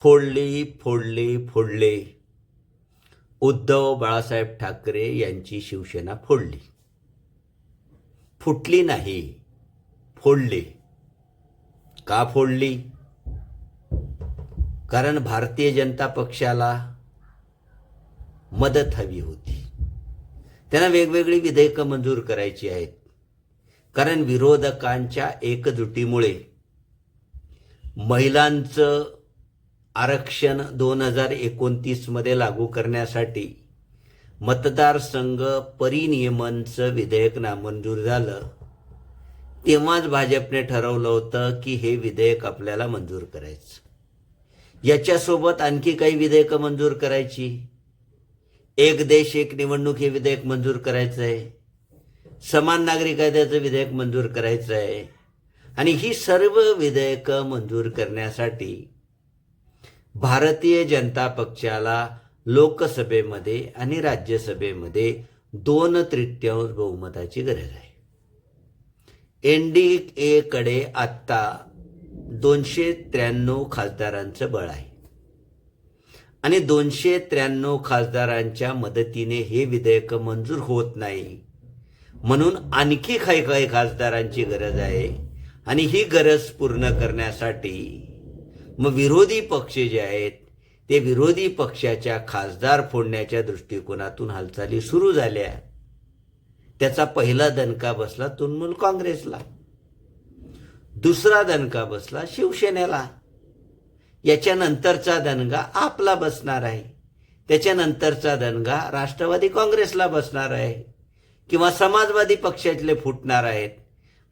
फोडली फोडली फोडले. उद्धव बाळासाहेब ठाकरे यांची शिवसेना फोडली. फुटली नाही, फोडली. का फोडली? कारण भारतीय जनता पक्षाला मदत हवी होती. त्यांना वेगवेगळी विधेयकं मंजूर करायची आहेत. कारण विरोधकांच्या एकजुटीमुळे महिलांचं आरक्षण 2029 मध्ये लागू करण्यासाठी मतदारसंघ परिनियमनचं विधेयक नामंजूर झालं. तेव्हाच भाजपने ठरवलं होतं की हे विधेयक आपल्याला मंजूर करायचं. याच्यासोबत आणखी काही विधेयकं मंजूर करायची. एक देश एक निवडणूक हे विधेयक मंजूर करायचं आहे. समान नागरी कायद्याचं विधेयक मंजूर करायचं आहे. आणि ही सर्व विधेयकं मंजूर करण्यासाठी भारतीय जनता पक्षाला लोकसभेमध्ये आणि राज्यसभेमध्ये 2/3 बहुमताची गरज आहे. NDA कडे आत्ता 293 खासदारांचं बळ आहे. आणि 293 खासदारांच्या मदतीने हे विधेयक मंजूर होत नाही. म्हणून आणखी काही खासदारांची गरज आहे. आणि ही गरज पूर्ण करण्यासाठी मग विरोधी पक्ष जे आहेत ते विरोधी पक्षाच्या खासदार फोडण्याच्या दृष्टिकोनातून हालचाली सुरू झाल्या. त्याचा पहिला दणका बसला तृणमूल काँग्रेसला. दुसरा दणका बसला शिवसेनेला. याच्यानंतरचा दणगा आपला बसणार आहे. त्याच्यानंतरचा दणगा राष्ट्रवादी काँग्रेसला बसणार आहे किंवा समाजवादी पक्षातले फुटणार आहेत.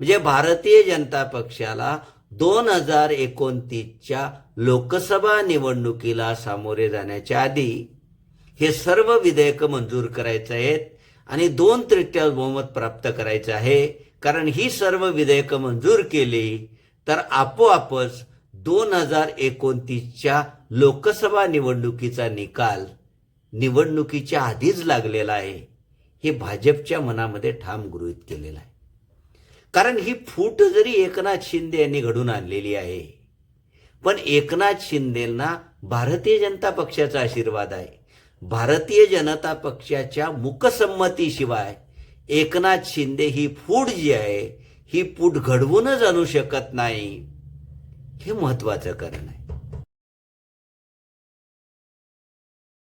म्हणजे भारतीय जनता पक्षाला 2029च्या लोकसभा निवडणुकीला सामोरे जाण्याच्या आधी हे सर्व विधेयक मंजूर करायचे आहेत आणि 2/3 बहुमत प्राप्त करायचं आहे. कारण ही सर्व विधेयक मंजूर केली तर आपोआपच 2029च्या लोकसभा निवडणुकीचा निकाल निवडणुकीच्या आधीच लागलेला आहे. हे भाजपच्या मनामध्ये ठाम गृहीत केलेलं आहे. कारण ही फूट जरी एकनाथ शिंदे यांनी घडून आणलेली आहे, पण एकनाथ शिंदेंना भारतीय जनता पक्षाचा आशीर्वाद आहे. भारतीय जनता पक्षाच्या मुकसंमतीशिवाय एकनाथ शिंदे ही फूट जी आहे ही फूट घडवूनच आणू शकत नाही. हे महत्वाचं कारण आहे.